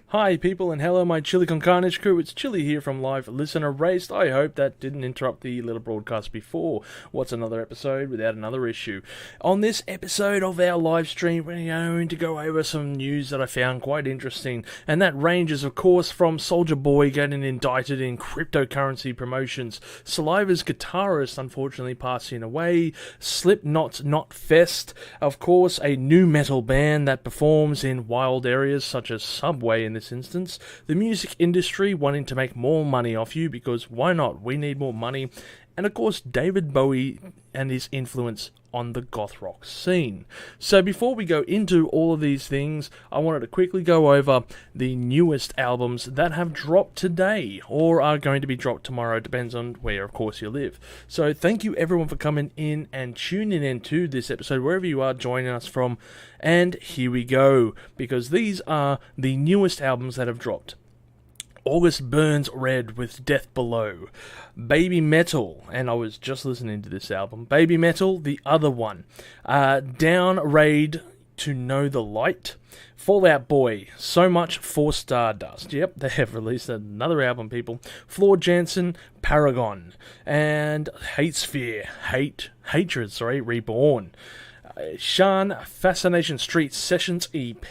Hi people and hello my Chili Con Carnage crew, it's Chili here from Live Listener Raced. I hope that didn't interrupt the little broadcast before. What's another episode without another issue? On this episode of our live stream, we're going to go over some news that I found quite interesting, and that ranges of course from Soulja Boy getting indicted in cryptocurrency promotions, Saliva's guitarist unfortunately passing away, Slipknot's Not Fest, of course a new metal band that performs in wild areas such as Subway in this instance, the music industry wanting to make more money off you because why not? We need more money. And of course David Bowie and his influence on the goth rock scene. So before we go into all of these things, I wanted to quickly go over the newest albums that have dropped today or are going to be dropped tomorrow, depends on where of course you live. So thank you everyone for coming in and tuning in to this episode wherever you are joining us from, and here we go, because these are the newest albums that have dropped. August Burns Red with Death Below, Baby Metal, and I was just listening to this album, Baby Metal, the other one, Down Raid to Know the Light, Fall Out Boy, So Much for Stardust, yep, they have released another album, people, Floor Jansen, Paragon, and Hatred, Reborn, Shan, Fascination Street Sessions EP,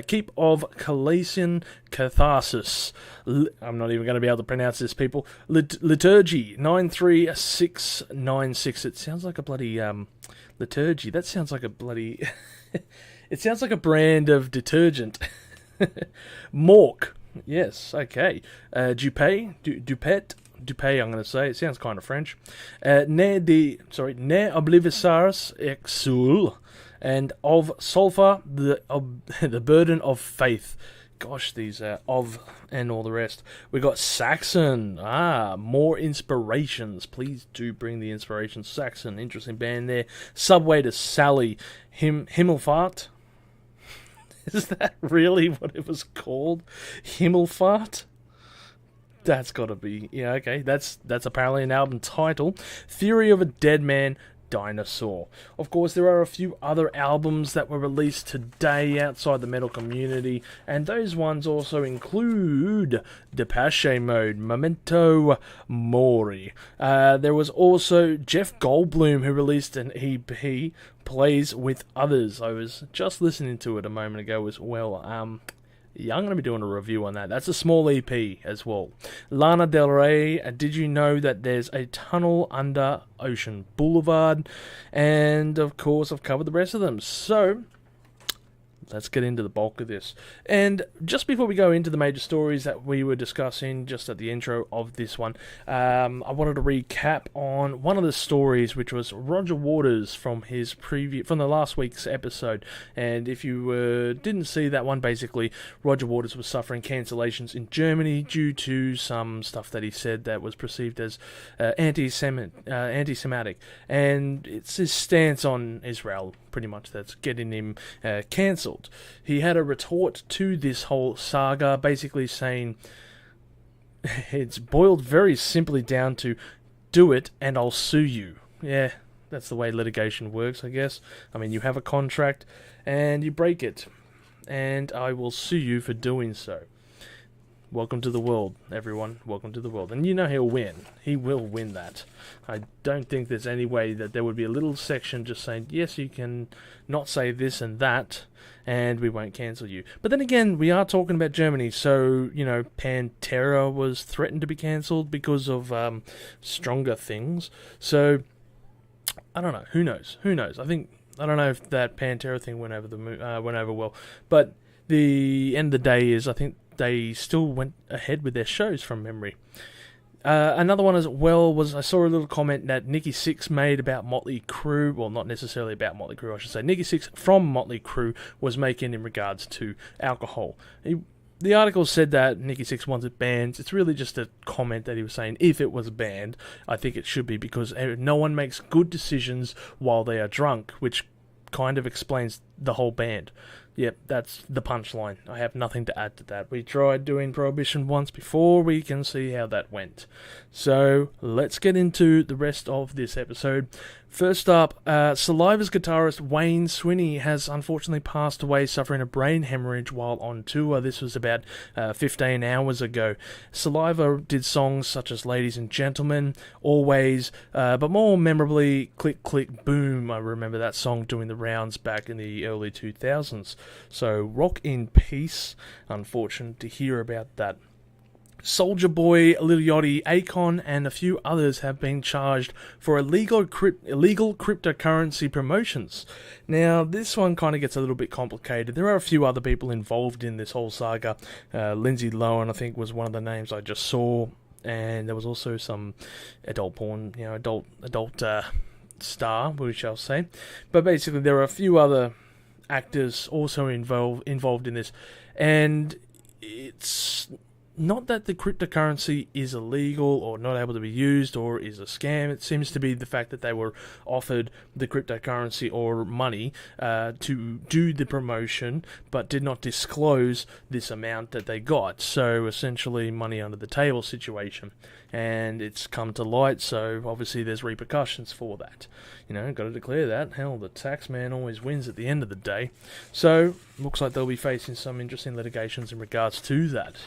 Keep of Calassian Catharsis. I'm not even going to be able to pronounce this, people. Liturgy 93696. It sounds like a bloody liturgy. That sounds like a bloody. It sounds like a brand of detergent. Mork. Yes. Okay. Dupet. Dupé, I'm going to say. It sounds kind of French. Ne Oblivisaris Exul, and Of Sulfur, the Burden of Faith. Gosh, these of and all the rest. We got Saxon. More inspirations. Please do bring the inspirations. Saxon, interesting band there. Subway to Sally. Himmelfahrt. Is that really what it was called? Himmelfahrt? That's got to be, yeah, okay, that's apparently an album title. Theory of a Dead Man, Dinosaur. Of course, there are a few other albums that were released today outside the metal community, and those ones also include Depeche Mode, Memento Mori. There was also Jeff Goldblum, who released an EP, Plays with Others. I was just listening to it a moment ago as well. Yeah, I'm going to be doing a review on that. That's a small EP as well. Lana Del Rey, did you know that there's a tunnel under Ocean Boulevard? And, of course, I've covered the rest of them. So, let's get into the bulk of this. And just before we go into the major stories that we were discussing just at the intro of this one, I wanted to recap on one of the stories, which was Roger Waters from the last week's episode. And if you didn't see that one, basically, Roger Waters was suffering cancellations in Germany due to some stuff that he said that was perceived as anti-Semitic. And it's his stance on Israel, pretty much, that's getting him cancelled. He had a retort to this whole saga, basically saying it's boiled very simply down to do it and I'll sue you. Yeah, that's the way litigation works, I guess. I mean, you have a contract and you break it, and I will sue you for doing so. Welcome to the world, everyone. Welcome to the world. And you know he'll win. He will win that. I don't think there's any way that there would be a little section just saying, yes, you can not say this and that, and we won't cancel you. But then again, we are talking about Germany, so, you know, Pantera was threatened to be cancelled because of stronger things. So, I don't know. Who knows? I don't know if that Pantera thing went over well. But the end of the day is, I think, they still went ahead with their shows from memory. Another one as well was, I saw a little comment that Nikki Sixx made about Motley Crue, well, not necessarily about Motley Crue, I should say. Nikki Sixx from Motley Crue was making in regards to alcohol. The article said that Nikki Sixx wanted banned. It's really just a comment that he was saying, if it was banned, I think it should be, because no one makes good decisions while they are drunk, which kind of explains the whole band. Yep, that's the punchline. I have nothing to add to that. We tried doing Prohibition once before. We can see how that went. So, let's get into the rest of this episode. First up, Saliva's guitarist Wayne Swinney has unfortunately passed away suffering a brain hemorrhage while on tour. This was about 15 hours ago. Saliva did songs such as Ladies and Gentlemen, Always, but more memorably Click Click Boom. I remember that song doing the rounds back in the early 2000s. So rock in peace. Unfortunate to hear about that. Soulja Boy, Lil Yachty, Akon, and a few others have been charged for illegal cryptocurrency promotions. Now, this one kind of gets a little bit complicated. There are a few other people involved in this whole saga. Lindsay Lohan, I think, was one of the names I just saw, and there was also some adult porn, adult star, we shall say. But basically, there are a few other actors also involved in this, and it's not that the cryptocurrency is illegal or not able to be used or is a scam. It seems to be the fact that they were offered the cryptocurrency or money to do the promotion, but did not disclose this amount that they got. So essentially money under the table situation. And it's come to light, so obviously there's repercussions for that. Got to declare that. Hell, the tax man always wins at the end of the day. So, looks like they'll be facing some interesting litigations in regards to that.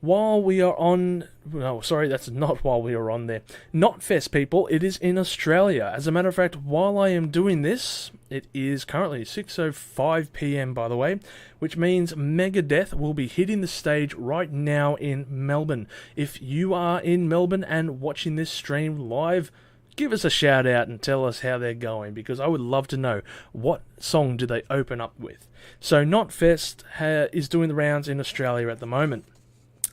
While we are on... No, sorry, that's not while we are on there. Knotfest, people. It is in Australia. As a matter of fact, while I am doing this, it is currently 6:05 p.m, by the way, which means Megadeth will be hitting the stage right now in Melbourne. If you are in Melbourne and watching this stream live, give us a shout out and tell us how they're going, because I would love to know what song do they open up with. So Knotfest is doing the rounds in Australia at the moment.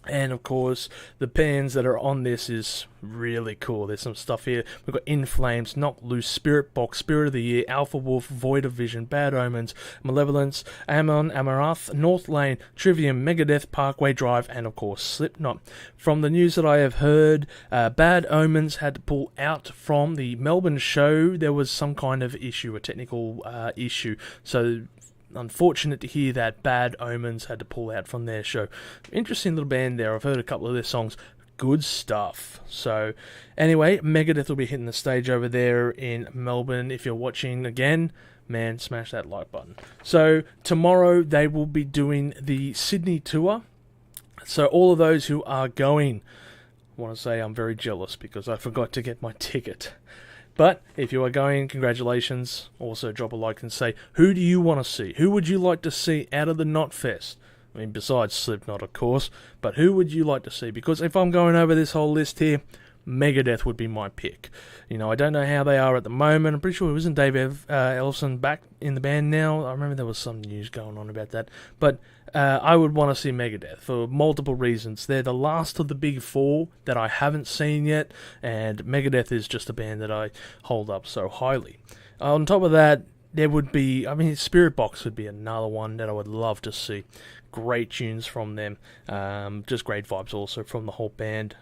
And of course, the bands that are on this is really cool. There's some stuff here. We've got In Flames, Knock Loose, Spirit Box, Spirit of the Year, Alpha Wolf, Void of Vision, Bad Omens, Malevolence, Amon, Amarath, North Lane, Trivium, Megadeth, Parkway Drive, and of course Slipknot. From the news that I have heard, Bad Omens had to pull out from the Melbourne show. There was some kind of issue, a technical issue. So unfortunate to hear that Bad Omens had to pull out from their show. Interesting little band there. I've heard a couple of their songs. Good stuff. So, anyway, Megadeth will be hitting the stage over there in Melbourne. If you're watching again, man, smash that like button. So, tomorrow they will be doing the Sydney tour. So, all of those who are going, I want to say I'm very jealous because I forgot to get my ticket. But if you are going, congratulations. Also drop a like and say, who do you want to see? Who would you like to see out of the Knotfest? I mean, besides Slipknot, of course. But who would you like to see? Because if I'm going over this whole list here, Megadeth would be my pick. I don't know how they are at the moment. I'm pretty sure it wasn't Dave Ellefson back in the band now. I remember there was some news going on about that. But I would want to see Megadeth for multiple reasons. They're the last of the big four that I haven't seen yet, and Megadeth is just a band that I hold up so highly. On top of that, there would be, Spirit Box would be another one that I would love to see. Great tunes from them. Just great vibes also from the whole band.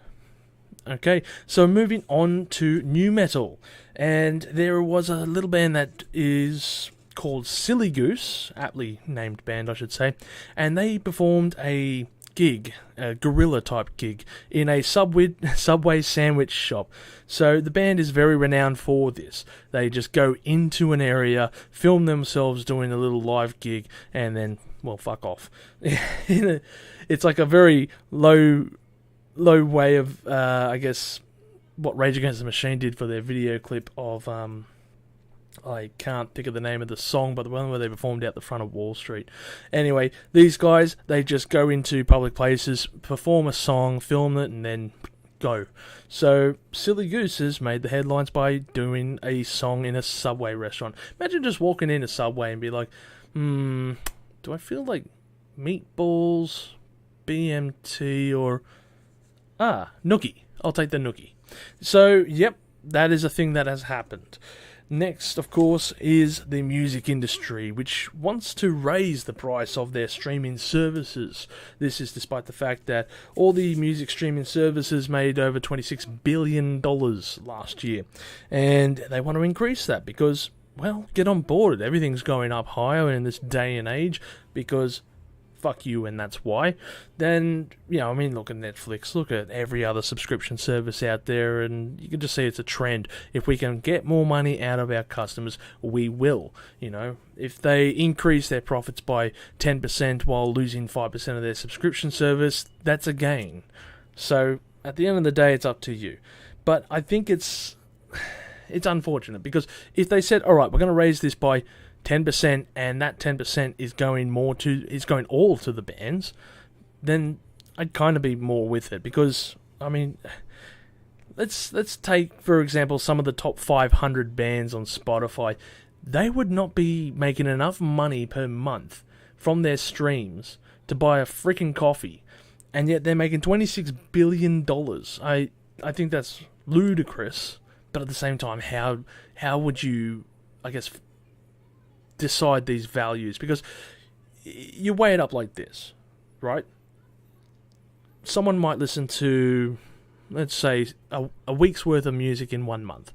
Okay, so moving on to new metal, and there was a little band that is called Silly Goose, aptly named band I should say, and they performed a gig, a guerrilla type gig, in a Subway sandwich shop. So the band is very renowned for this. They just go into an area, film themselves doing a little live gig, and then, well, fuck off. It's like a very low way of, I guess, what Rage Against the Machine did for their video clip of, I can't think of the name of the song, but the one where they performed out the front of Wall Street. Anyway, these guys, they just go into public places, perform a song, film it, and then go. So, Silly Gooses made the headlines by doing a song in a Subway restaurant. Imagine just walking in a Subway and be like, do I feel like meatballs, BMT, or... Nookie. I'll take the Nookie. So, yep, that is a thing that has happened. Next, of course, is the music industry, which wants to raise the price of their streaming services. This is despite the fact that all the music streaming services made over $26 billion last year. And they want to increase that because, well, get on board. Everything's going up higher in this day and age because fuck you and that's why, then, I mean, look at Netflix, look at every other subscription service out there, and you can just see it's a trend. If we can get more money out of our customers, we will. If they increase their profits by 10% while losing 5% of their subscription service, that's a gain. So at the end of the day, it's up to you. But I think it's unfortunate, because if they said, all right, we're going to raise this by 10%, and that 10% is going all to the bands, then I'd kind of be more with it. Because, I mean, let's take, for example, some of the top 500 bands on Spotify. They would not be making enough money per month from their streams to buy a freaking coffee, and yet they're making $26 billion. I think that's ludicrous, but at the same time, how would you, I guess, decide these values? Because you weigh it up like this, right? Someone might listen to, let's say, a week's worth of music in 1 month,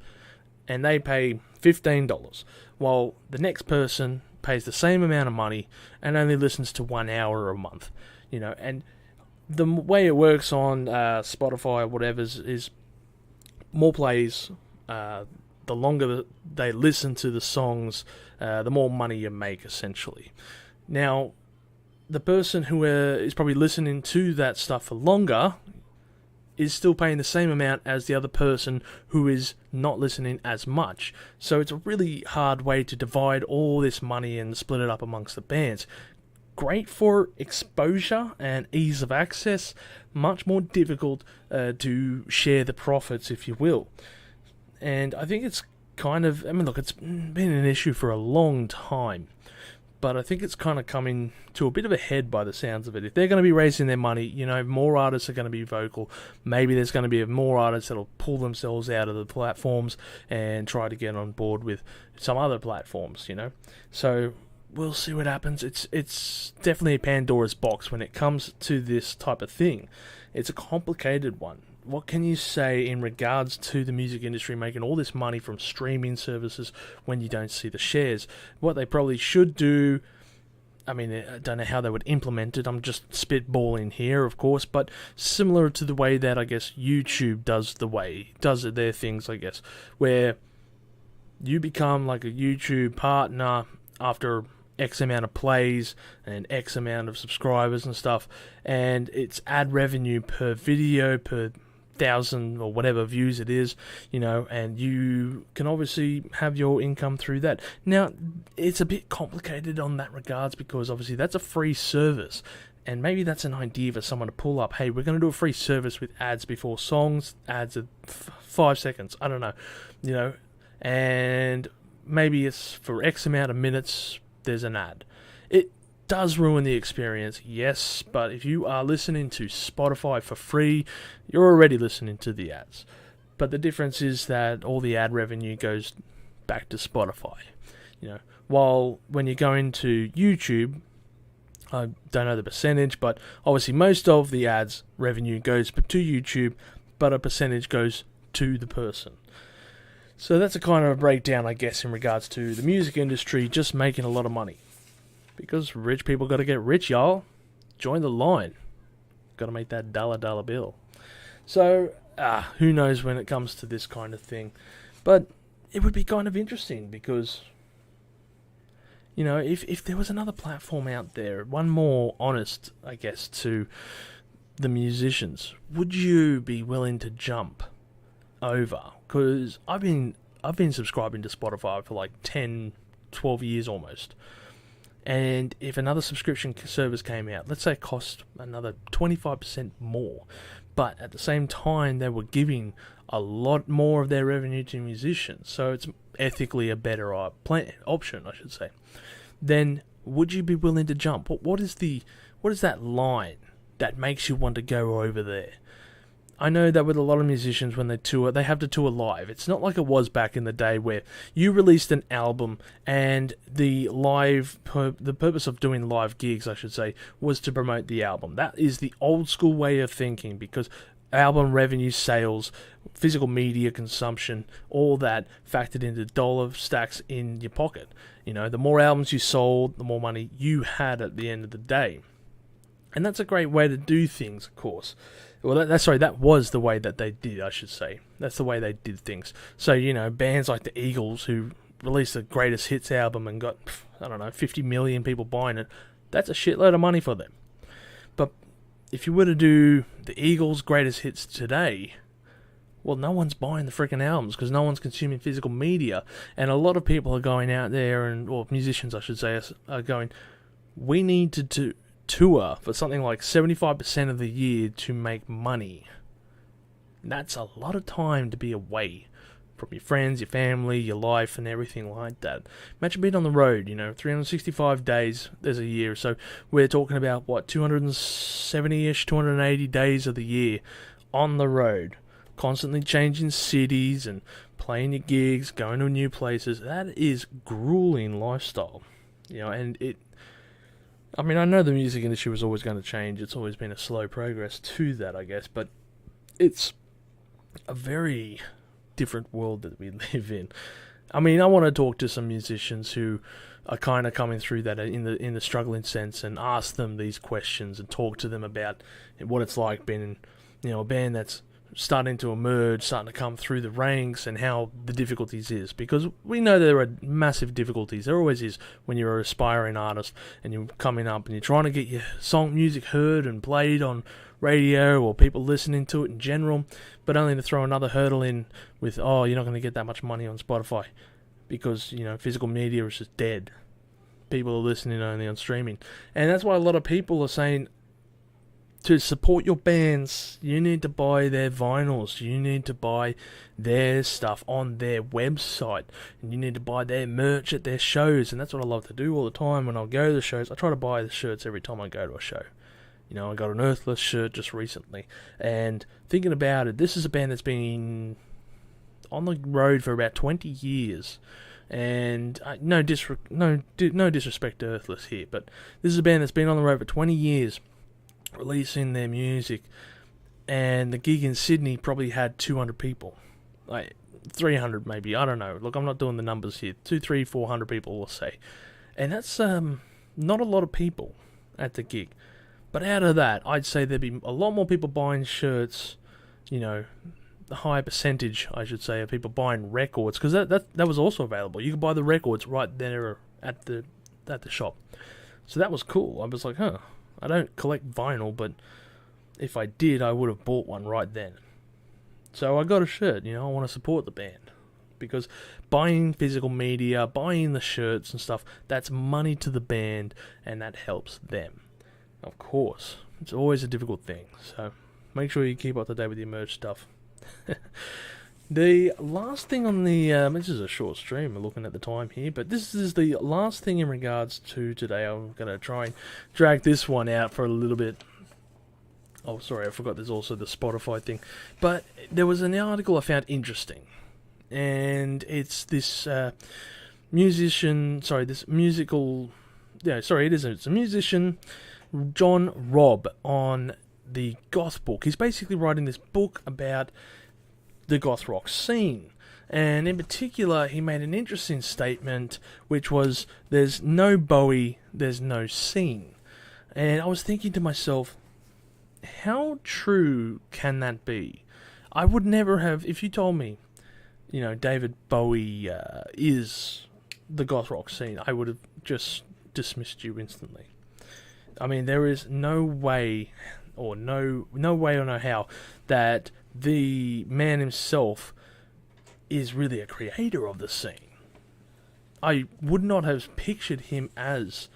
and they pay $15, while the next person pays the same amount of money and only listens to 1 hour a month. And the way it works on Spotify or whatever is more plays, the longer they listen to the songs, the more money you make, essentially. Now, the person who is probably listening to that stuff for longer is still paying the same amount as the other person who is not listening as much. So it's a really hard way to divide all this money and split it up amongst the bands. Great for exposure and ease of access, much more difficult to share the profits, if you will. And I think it's it's been an issue for a long time, but I think it's kind of coming to a bit of a head by the sounds of it. If they're going to be raising their money, more artists are going to be vocal. Maybe there's going to be more artists that'll pull themselves out of the platforms and try to get on board with some other platforms, So we'll see what happens. It's definitely a Pandora's box when it comes to this type of thing. It's a complicated one. What can you say in regards to the music industry making all this money from streaming services when you don't see the shares? What they probably should do, I mean, I don't know how they would implement it. I'm just spitballing here, of course, but similar to the way that, I guess, YouTube does their things, I guess, where you become like a YouTube partner after X amount of plays and X amount of subscribers and stuff, and it's ad revenue per video, per 1,000 or whatever views it is, and you can obviously have your income through that. Now, it's a bit complicated on that regards, because obviously that's a free service, and maybe that's an idea for someone to pull up. Hey, we're going to do a free service with ads before songs, ads at 5 seconds, I don't know, and maybe it's for X amount of minutes, there's an ad. It does ruin the experience, yes, but if you are listening to Spotify for free, you're already listening to the ads. But the difference is that all the ad revenue goes back to Spotify. While when you go into YouTube, I don't know the percentage, but obviously most of the ads revenue goes to YouTube, but a percentage goes to the person. So that's a kind of a breakdown, I guess, in regards to the music industry just making a lot of money. Because rich people got to get rich, y'all. Join the line. Got to make that dollar bill. So, who knows when it comes to this kind of thing. But it would be kind of interesting because, if there was another platform out there, one more honest, I guess, to the musicians, would you be willing to jump over? Because I've been subscribing to Spotify for like 10, 12 years almost. And if another subscription service came out, let's say it cost another 25% more, but at the same time they were giving a lot more of their revenue to musicians, so it's ethically a better option, I should say, then would you be willing to jump? What is that line that makes you want to go over there? I know that with a lot of musicians, when they tour, they have to tour live. It's not like it was back in the day where you released an album and the purpose of doing live gigs, I should say, was to promote the album. That is the old school way of thinking, because album revenue, sales, physical media consumption, all that factored into dollar stacks in your pocket. The more albums you sold, the more money you had at the end of the day. And that's a great way to do things, of course. Well, that was the way that they did, I should say. That's the way they did things. So, bands like the Eagles, who released the Greatest Hits album and got, 50 million people buying it, that's a shitload of money for them. But if you were to do the Eagles' Greatest Hits today, well, no one's buying the freaking albums because no one's consuming physical media. And a lot of people are going out there, or musicians, I should say, are going, we need to tour for something like 75% of the year to make money. That's a lot of time to be away from your friends, your family, your life, and everything like that. Imagine being on the road, 365 days there's a year. So we're talking about, 270-ish, 280 days of the year on the road. Constantly changing cities and playing your gigs, going to new places. That is grueling lifestyle. And I know the music industry was always going to change. It's always been a slow progress to that, I guess. But it's a very different world that we live in. I want to talk to some musicians who are kind of coming through that in the struggling sense and ask them these questions and talk to them about what it's like being, a band that's starting to emerge, starting to come through the ranks, and how the difficulties is. Because we know there are massive difficulties. There always is when you're an aspiring artist and you're coming up and you're trying to get your music heard and played on radio or people listening to it in general, but only to throw another hurdle in with, you're not going to get that much money on Spotify because, physical media is just dead. People are listening only on streaming. And that's why a lot of people are saying, to support your bands, you need to buy their vinyls, you need to buy their stuff on their website, and you need to buy their merch at their shows. And that's what I love to do all the time when I go to the shows. I try to buy the shirts every time I go to a show. I got an Earthless shirt just recently, and thinking about it, this is a band that's been on the road for about 20 years. And no disrespect to Earthless here, but this is a band that's been on the road for 20 years, releasing their music, and the gig in Sydney probably had 200 people, like 300 maybe, I don't know. Look, I'm not doing the numbers here. 200, 300, 400 people, we'll say, and that's not a lot of people at the gig. But out of that, I'd say there'd be a lot more people buying shirts, the higher percentage, I should say, of people buying records, because that was also available. You could buy the records right there at the shop. So that was cool. I was like, I don't collect vinyl, but if I did, I would have bought one right then. So I got a shirt, I want to support the band. Because buying physical media, buying the shirts and stuff, that's money to the band, and that helps them. Of course, it's always a difficult thing, so make sure you keep up to date with your merch stuff. The last thing on the... this is a short stream, we're looking at the time here, but this is the last thing in regards to today. I'm going to try and drag this one out for a little bit. Oh, sorry, I forgot there's also the Spotify thing. But there was an article I found interesting, and it's this musician... Sorry, this musical... Yeah, sorry, it isn't. It's a musician, John Robb, on the goth book. He's basically writing this book about the goth rock scene, and in particular he made an interesting statement, which was, there's no Bowie, there's no scene. And I was thinking to myself, how true can that be? I would never have, if you told me, David Bowie is the goth rock scene, I would have just dismissed you instantly. There is no way or no how that the man himself is really a creator of the scene. I would not have pictured him as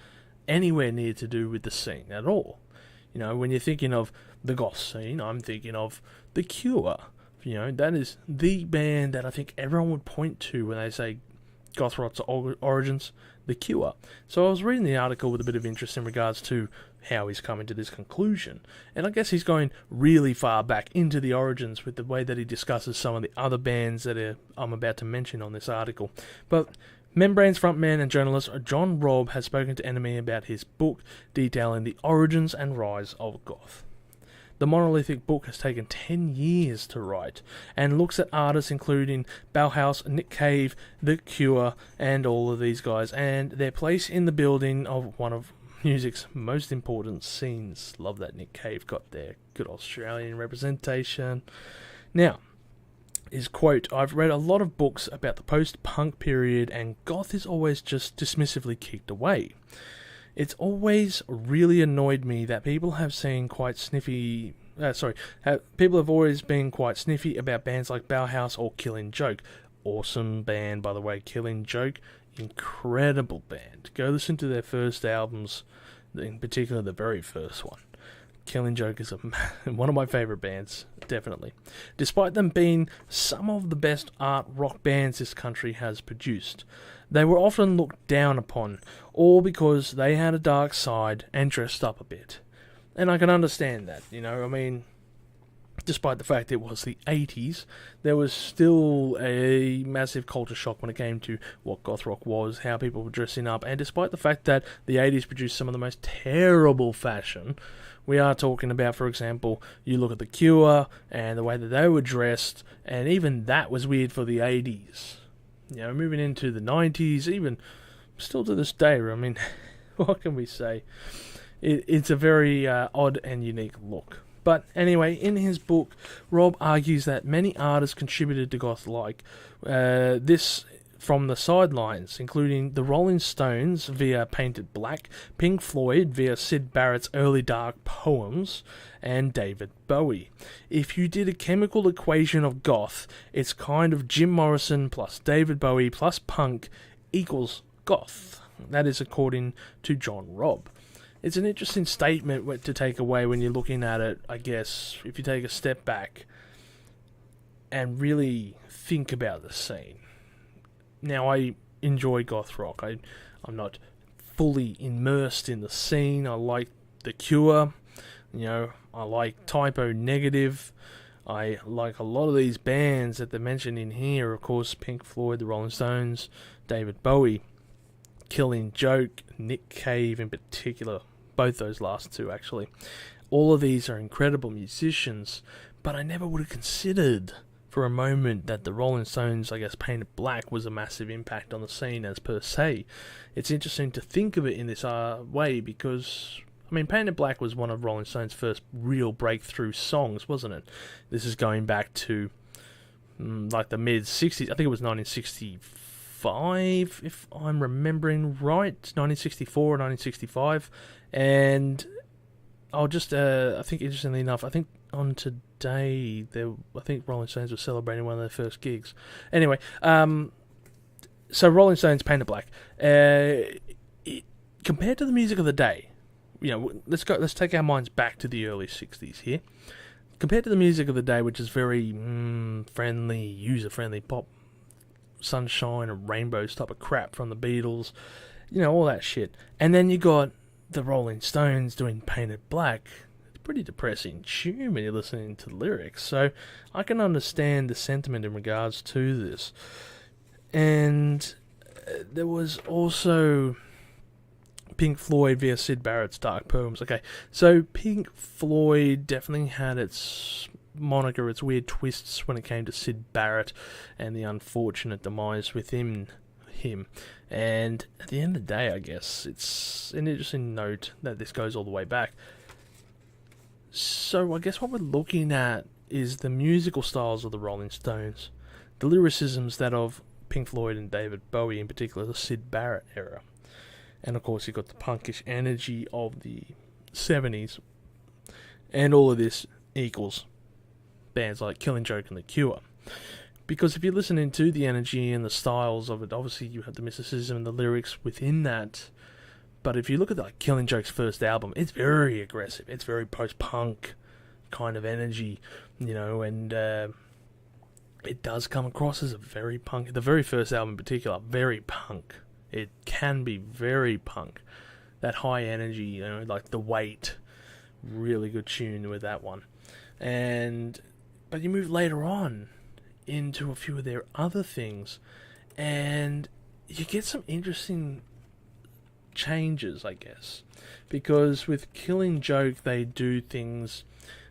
anywhere near to do with the scene at all. When you're thinking of the goth scene, I'm thinking of The Cure. That is the band that I think everyone would point to when they say goth rock's origins, The Cure. So I was reading the article with a bit of interest in regards to how he's coming to this conclusion. And I guess he's going really far back into the origins with the way that he discusses some of the other bands that I'm about to mention on this article. But Membrane's frontman and journalist John Robb has spoken to NME about his book detailing the origins and rise of goth. The monolithic book has taken 10 years to write and looks at artists including Bauhaus, Nick Cave, The Cure, and all of these guys, and their place in the building of one of music's most important scenes. Love that Nick Cave got there. Good Australian representation. Now, his quote, I've read a lot of books about the post-punk period and goth is always just dismissively kicked away. It's always really annoyed me that people have seen quite sniffy... people have always been quite sniffy about bands like Bauhaus or Killing Joke. Awesome band, by the way, Killing Joke. Incredible band. Go listen to their first albums, in particular the very first one. Killing Joke is one of my favourite bands, definitely. Despite them being some of the best art rock bands this country has produced, they were often looked down upon, all because they had a dark side and dressed up a bit. And I can understand that, despite the fact it was the 80s, there was still a massive culture shock when it came to what goth rock was, how people were dressing up, and despite the fact that the 80s produced some of the most terrible fashion, we are talking about, for example, you look at The Cure and the way that they were dressed, and even that was weird for the 80s. Moving into the 90s, even still to this day, what can we say? It's a very odd and unique look. But anyway, in his book, Rob argues that many artists contributed to goth-like this from the sidelines, including the Rolling Stones via Painted Black, Pink Floyd via Syd Barrett's early dark poems, and David Bowie. If you did a chemical equation of goth, it's kind of Jim Morrison plus David Bowie plus punk equals goth. That is according to John Robb. It's an interesting statement to take away when you're looking at it, I guess, if you take a step back and really think about the scene. Now, I enjoy goth rock. I'm not fully immersed in the scene. I like The Cure. I like Typo Negative. I like a lot of these bands that they're mentioned in here. Of course, Pink Floyd, the Rolling Stones, David Bowie, Killing Joke, Nick Cave in particular. Both those last two, actually. All of these are incredible musicians, but I never would have considered for a moment that the Rolling Stones, I guess, Painted Black was a massive impact on the scene as per se. It's interesting to think of it in this way because, Painted Black was one of Rolling Stones' first real breakthrough songs, wasn't it? This is going back to like the mid-60s. I think it was 1965, if I'm remembering right. 1964 or 1965. And I'll just, I think interestingly enough, on today, I think Rolling Stones were celebrating one of their first gigs. Anyway, so Rolling Stones, Painted Black. Compared to the music of the day, let's take our minds back to the early 60s here. Compared to the music of the day, which is very friendly, user-friendly pop, sunshine and rainbows type of crap from the Beatles, all that shit. And then you got the Rolling Stones doing Painted Black. It's a pretty depressing tune when you're listening to the lyrics. So I can understand the sentiment in regards to this. And there was also Pink Floyd via Syd Barrett's Dark Poems. Okay, so Pink Floyd definitely had its moniker, its weird twists when it came to Syd Barrett and the unfortunate demise within him. And at the end of the day, I guess it's an interesting note that this goes all the way back. So I guess what we're looking at is the musical styles of the Rolling Stones, the lyricisms that of Pink Floyd and David Bowie, in particular the Syd Barrett era. And of course you've got the punkish energy of the 70s. And all of this equals bands like Killing Joke and The Cure. Because if you're listening to the energy and the styles of it, obviously you have the mysticism and the lyrics within that. But if you look at Killing Joke's first album, it's very aggressive. It's very post-punk kind of energy, and it does come across as a very punk. The very first album in particular, very punk. It can be very punk. That high energy, like The Weight, really good tune with that one. But you move later on into a few of their other things, and you get some interesting changes, I guess. Because with Killing Joke, they do things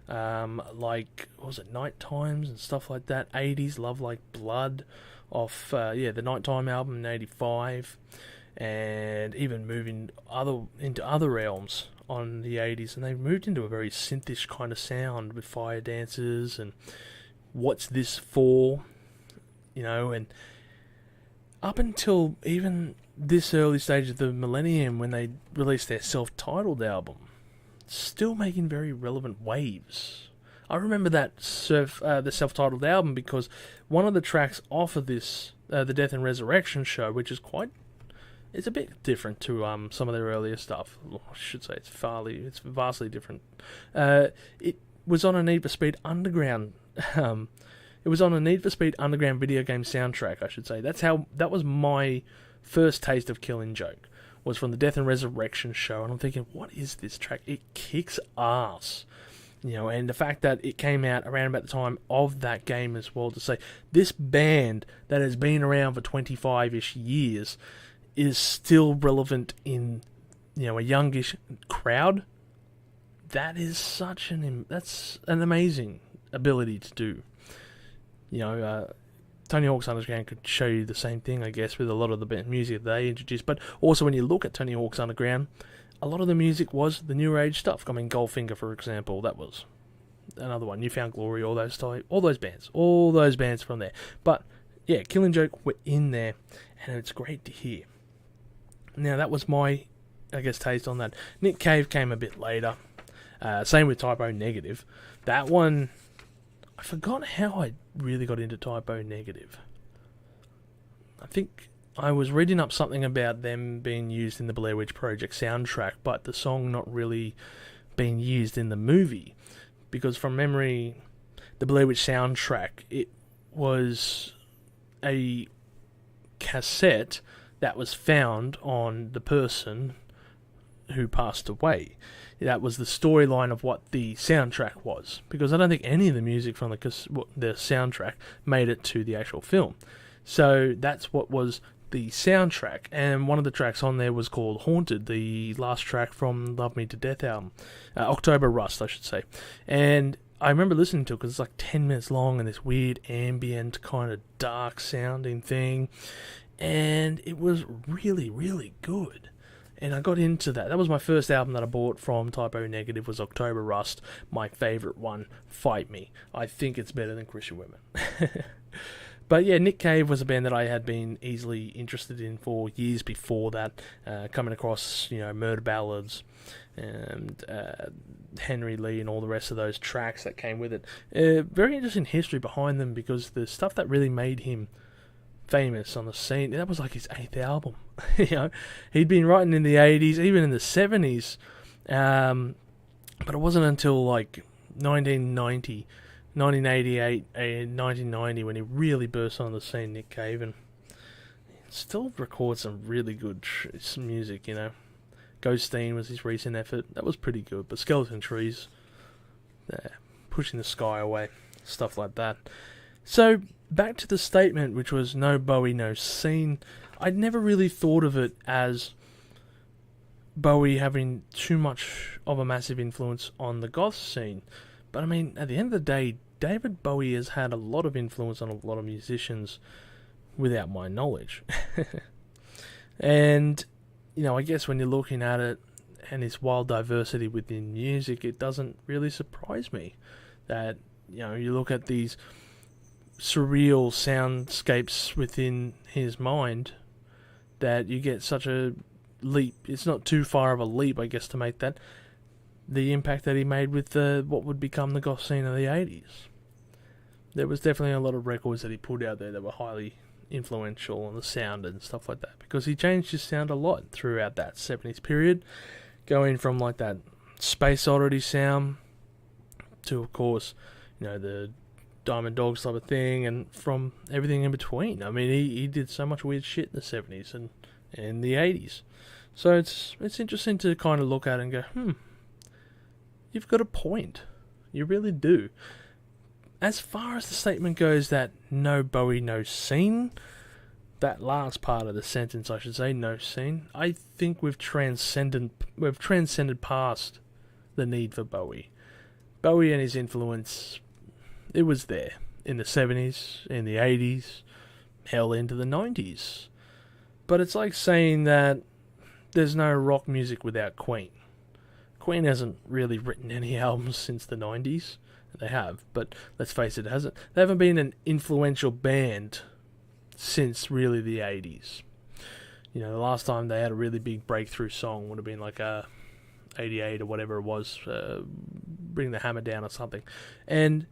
like, what was it, Night Times and stuff like that. 80s, Love Like Blood, off the Nighttime album in 85. and even moving into other realms on the 80s, and they moved into a very synthish kind of sound with fire dances and what's this for, and up until even this early stage of the millennium when they released their self-titled album, still making very relevant waves. I remember that the self-titled album because one of the tracks off of this, the Death and Resurrection show, which is it's a bit different to some of their earlier stuff. I should say it's vastly different. It was on a Need for Speed Underground. It was on a Need for Speed Underground video game soundtrack, I should say. That was my first taste of Killing Joke, was from the Death and Resurrection show, and I'm thinking, what is this track? It kicks ass. And the fact that it came out around about the time of that game as well, to say this band that has been around for 25-ish years is still relevant in, a youngish crowd. That's an amazing ability to do. Tony Hawk's Underground could show you the same thing, I guess, with a lot of the music that they introduced. But also when you look at Tony Hawk's Underground, a lot of the music was the New Age stuff. I mean, Goldfinger, for example, that was another one. New Found Glory, all those bands from there. But yeah, Killing Joke were in there, and it's great to hear. Now, that was my, taste on that. Nick Cave came a bit later. Same with Typo Negative. That one, I forgot how I really got into Typo Negative. I think I was reading up something about them being used in the Blair Witch Project soundtrack, but the song not really being used in the movie. Because from memory, the Blair Witch soundtrack, it was a cassette that was found on the person who passed away. That was the storyline of what the soundtrack was, because I don't think any of the music from the soundtrack made it to the actual film. So that's what was the soundtrack, and one of the tracks on there was called Haunted, the last track from Love Me to Death album. October Rust, I should say. And I remember listening to it because it's like 10 minutes long and this weird ambient kind of dark sounding thing, and it was really, really good. And I got into that. That was my first album that I bought from Typo Negative, was October Rust. My favourite one, Fight Me. I think it's better than Christian Women. But yeah, Nick Cave was a band that I had been easily interested in for years before that. Coming across, Murder Ballads and Henry Lee and all the rest of those tracks that came with it. Very interesting history behind them, because the stuff that really made him famous on the scene, that was like his 8th album. He'd been writing in the 80s, even in the 70s, but it wasn't until like 1988 and 1990 when he really burst on the scene, Nick Cave, and still records some really good music. Ghosteen was his recent effort. That was pretty good, but Skeleton Trees, Pushing the Sky Away, stuff like that. So back to the statement, which was no Bowie, no scene. I'd never really thought of it as Bowie having too much of a massive influence on the goth scene. But I mean, at the end of the day, David Bowie has had a lot of influence on a lot of musicians without my knowledge. And, I guess when you're looking at it and its wild diversity within music, it doesn't really surprise me that, you look at these surreal soundscapes within his mind, that you get such a leap. It's not too far of a leap, I guess, to make that the impact that he made with what would become the goth scene of the 80s. There was definitely a lot of records that he put out there that were highly influential on the sound and stuff like that, because he changed his sound a lot throughout that 70s period, going from like that Space Oddity sound to, of course, the Diamond Dogs type of thing, and from everything in between. I mean, he did so much weird shit in the 70s and the 80s. So it's interesting to kind of look at it and go, you've got a point. You really do. As far as the statement goes that no Bowie, no scene, that last part of the sentence, I should say, no scene, I think we've transcended past the need for Bowie. Bowie and his influence, it was there in the 70s, in the 80s, hell, into the 90s. But it's like saying that there's no rock music without Queen. Queen hasn't really written any albums since the 90s. They have, but let's face it, they haven't been an influential band since really the 80s. You know, the last time they had a really big breakthrough song would have been like 88 or whatever it was, Bring the Hammer Down or something. And,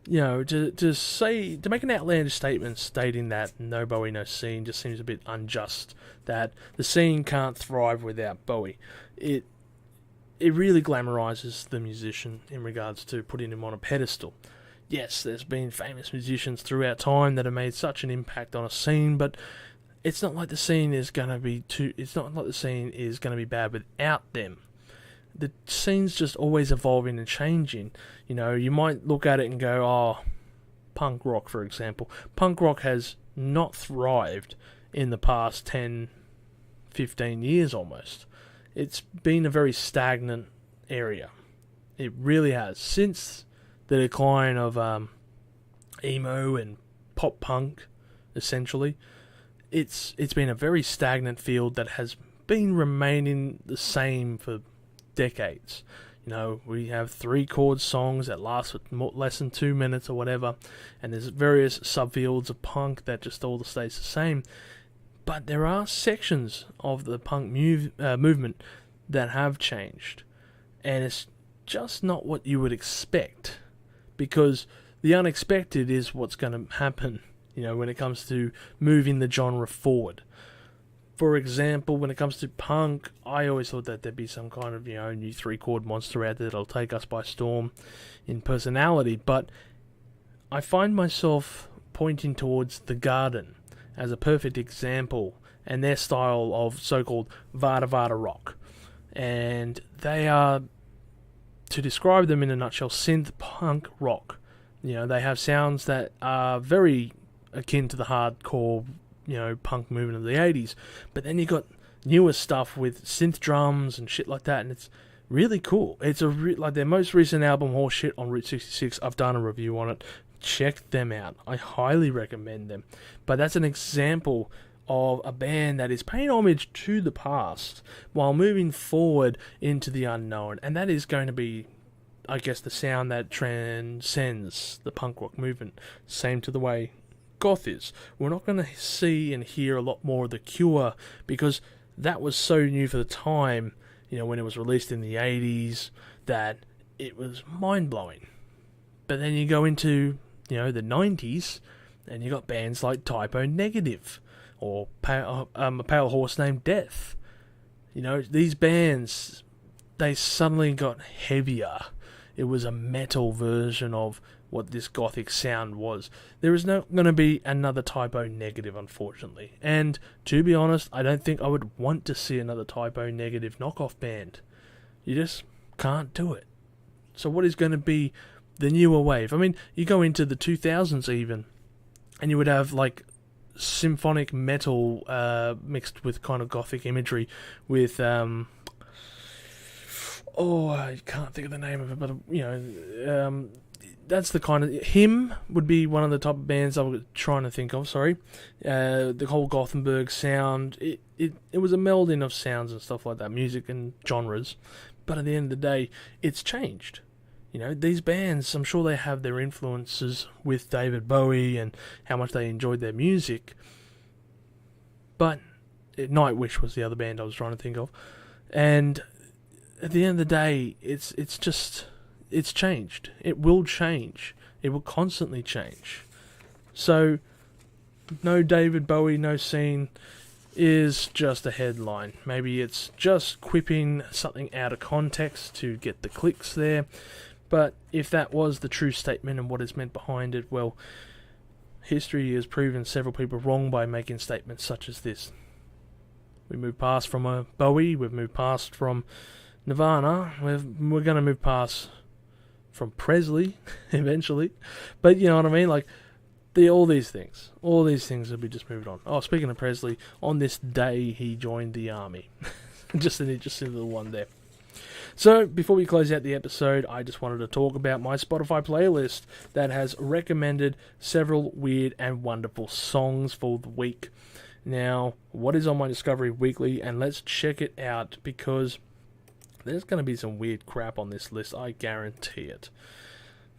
you know, to make an outlandish statement stating that no Bowie, no scene just seems a bit unjust, that the scene can't thrive without Bowie. It really glamorizes the musician in regards to putting him on a pedestal. Yes, there's been famous musicians throughout time that have made such an impact on a scene, but it's not like the scene is going to be bad without them. The scene's just always evolving and changing. You know, you might look at it and go, oh, punk rock, for example. Punk rock has not thrived in the past 10, 15 years almost. It's been a very stagnant area. It really has. Since the decline of emo and pop punk, essentially, it's been a very stagnant field that has been remaining the same for decades. You know, we have 3-chord songs that last less than 2 minutes or whatever, and there's various subfields of punk that just all stays the same. But there are sections of the punk movement that have changed. And it's just not what you would expect. Because the unexpected is what's going to happen, you know, when it comes to moving the genre forward. For example, when it comes to punk, I always thought that there'd be some kind of, you know, new 3-chord monster out there that'll take us by storm in personality. But I find myself pointing towards The Garden as a perfect example, and their style of so-called Vada Vada rock. And they are, to describe them in a nutshell, synth punk rock. You know, they have sounds that are very akin to the hardcore, you know, punk movement of the 80s. But then you got newer stuff with synth drums and shit like that, and it's really cool. It's like their most recent album, Horseshit, on Route 66. I've done a review on it. Check them out. I highly recommend them. But that's an example of a band that is paying homage to the past while moving forward into the unknown. And that is going to be, I guess, the sound that transcends the punk rock movement. Same to the way goth is. We're not going to see and hear a lot more of The Cure because that was so new for the time, you know, when it was released in the 80s, that it was mind-blowing. But then you go into, you know, the 90s, and you got bands like Typo Negative, or A Pale Horse Named Death. You know, these bands, they suddenly got heavier. It was a metal version of what this gothic sound was. There is not going to be another Typo Negative, unfortunately. And to be honest, I don't think I would want to see another Typo Negative knockoff band. You just can't do it. So what is going to be the newer wave? I mean, you go into the 2000s even, and you would have like symphonic metal mixed with kind of gothic imagery with I can't think of the name of it, but you know, that's the kind of... Him would be one of the top bands I was trying to think of, sorry. The whole Gothenburg sound, it was a melding of sounds and stuff like that, music and genres, but at the end of the day, it's changed. You know, these bands, I'm sure they have their influences with David Bowie and how much they enjoyed their music. But Nightwish was the other band I was trying to think of. And at the end of the day, it's changed. It will change. It will constantly change. So, no David Bowie, no scene is just a headline. Maybe it's just quipping something out of context to get the clicks there. But if that was the true statement and what is meant behind it, well, history has proven several people wrong by making statements such as this. We moved past from a Bowie, we've moved past from Nirvana, we're going to move past from Presley, eventually. But you know what I mean? Like, all these things will be just moved on. Oh, speaking of Presley, on this day he joined the army. just in the one there. So, before we close out the episode, I just wanted to talk about my Spotify playlist that has recommended several weird and wonderful songs for the week. Now, what is on my Discovery Weekly? And let's check it out, because there's going to be some weird crap on this list, I guarantee it.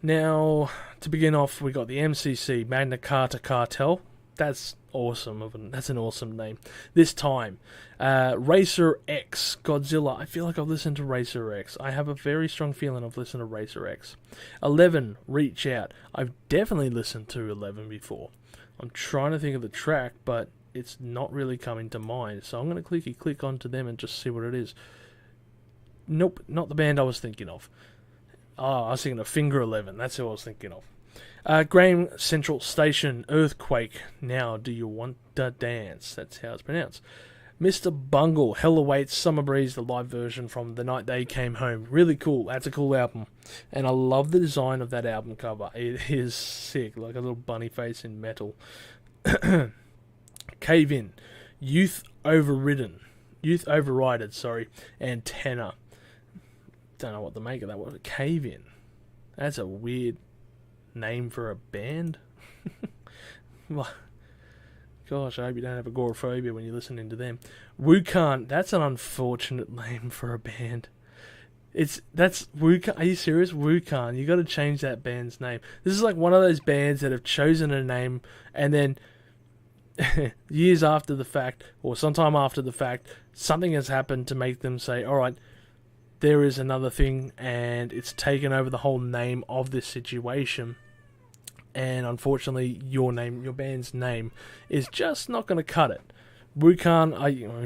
Now, to begin off, we got the MCC, Magna Carta Cartel. That's awesome. That's an awesome name. This time, Racer X, Godzilla. I feel like I've listened to Racer X. I have a very strong feeling I've listened to Racer X. 11, Reach Out. I've definitely listened to 11 before. I'm trying to think of the track, but it's not really coming to mind. So I'm going to click onto them and just see what it is. Nope, not the band I was thinking of. Oh, I was thinking of Finger 11. That's who I was thinking of. Graham Central Station, Earthquake. Now, do you want to dance? That's how it's pronounced. Mr. Bungle, Hell Awaits, Summer Breeze, the live version from The Night They Came Home. Really cool. That's a cool album. And I love the design of that album cover. It is sick, like a little bunny face in metal. Cave In, Youth Overridden, Antenna. Don't know what to make of that. What a Cave In. That's a weird name for a band. Gosh, I hope you don't have agoraphobia when you're listening to them. Wukan, that's an unfortunate name for a band. That's Wukan. Are you serious? Wukan. You got to change that band's name. This is like one of those bands that have chosen a name and then years after the fact, or sometime after the fact, something has happened to make them say, all right, there is another thing, and it's taken over the whole name of this situation. And unfortunately, your band's name, is just not going to cut it. Wuhan,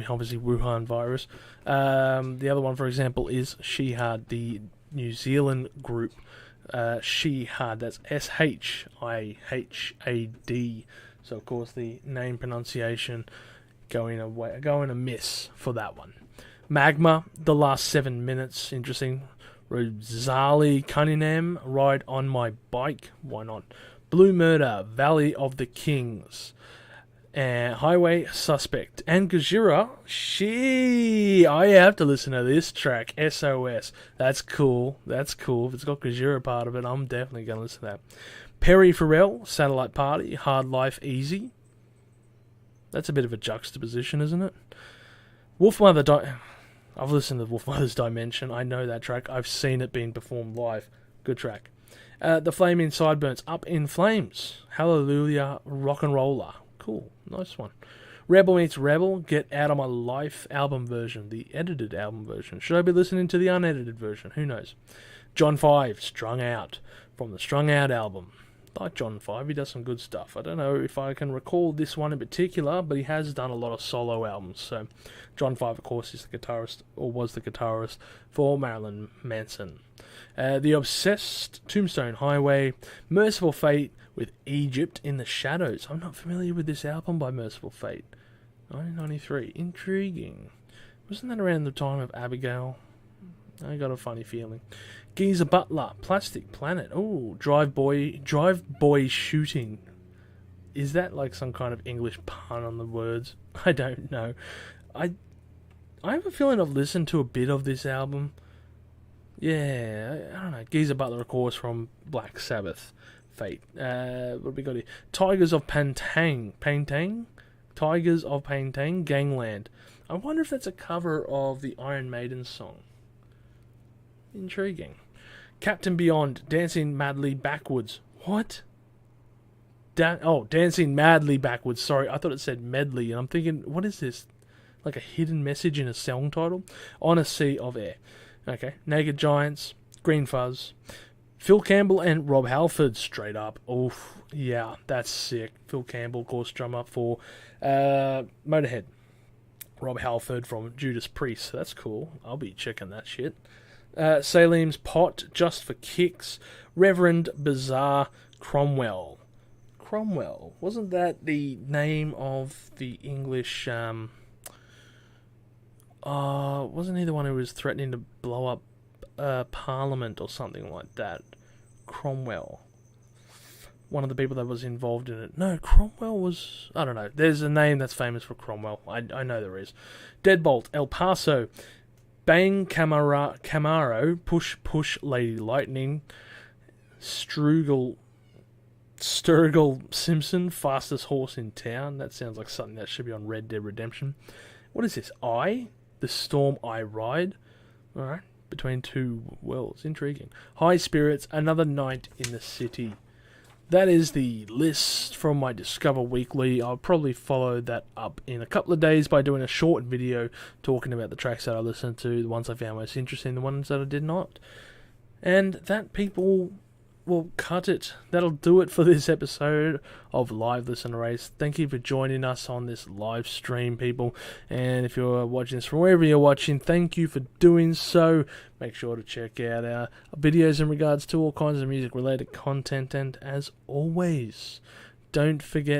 obviously Wuhan virus. The other one, for example, is Shihad, the New Zealand group. Shihad, that's Shihad. So, of course, the name pronunciation going amiss for that one. Magma, The Last 7 Minutes, interesting. Rosalie Cunningham, Ride on My Bike, why not? Blue Murder, Valley of the Kings, Highway Suspect, and Gojira. I have to listen to this track, SOS. That's cool. If it's got Gojira part of it, I'm definitely going to listen to that. Perry Farrell, Satellite Party, Hard Life Easy. That's a bit of a juxtaposition, isn't it? I've listened to Wolfmother's Dimension. I know that track. I've seen it being performed live. Good track. The Flaming Sideburns, Up in Flames. Hallelujah, Rock and Roller. Cool, nice one. Rebel Meets Rebel, Get Out of My Life album version, the edited album version. Should I be listening to the unedited version? Who knows? John 5, Strung Out, from the Strung Out album. Like John 5, he does some good stuff. I don't know if I can recall this one in particular, but he has done a lot of solo albums. So John 5, of course, is the guitarist, or was the guitarist, for Marilyn Manson. The Obsessed, Tombstone Highway, Merciful Fate with Egypt in the Shadows. I'm not familiar with this album by Merciful Fate. 1993. Intriguing. Wasn't that around the time of Abigail? I got a funny feeling. Geezer Butler, Plastic Planet. Oh, Drive Boy Shooting. Is that like some kind of English pun on the words? I don't know. I have a feeling I've listened to a bit of this album. Yeah, I don't know. Geezer Butler, of course, from Black Sabbath. Fate. What have we got here? Tigers of Pantang. Tigers of Pantang, Gangland. I wonder if that's a cover of the Iron Maiden song. Intriguing. Captain Beyond, Dancing Madly Backwards. What? Dancing Madly Backwards. Sorry, I thought it said medley, and I'm thinking, what is this? Like a hidden message in a song title? On a Sea of Air. Okay. Naked Giants, Green Fuzz, Phil Campbell and Rob Halford, straight up. Oof, yeah, that's sick. Phil Campbell, of course, drummer for Motorhead. Rob Halford from Judas Priest. That's cool. I'll be checking that shit. Salim's Pot, Just for Kicks, Reverend Bizarre, Cromwell. Wasn't that the name of the English... wasn't he the one who was threatening to blow up Parliament or something like that? Cromwell. One of the people that was involved in it. No, Cromwell was... I don't know. There's a name that's famous for Cromwell. I know there is. Deadbolt, El Paso, Bang Camaro, Push Lady Lightning, Struggle Sturgill Simpson, fastest horse in town. That sounds like something that should be on Red Dead Redemption. What is this? The storm I ride. Alright, between two worlds. Intriguing. High spirits, another night in the city. That is the list from my Discover Weekly. I'll probably follow that up in a couple of days by doing a short video talking about the tracks that I listened to, the ones I found most interesting, the ones that I did not. And that, people, will cut it. That'll do it for this episode of Live Listen Race. Thank you for joining us on this live stream, people. And if you're watching this from wherever you're watching, thank you for doing so. Make sure to check out our videos in regards to all kinds of music-related content. And as always, don't forget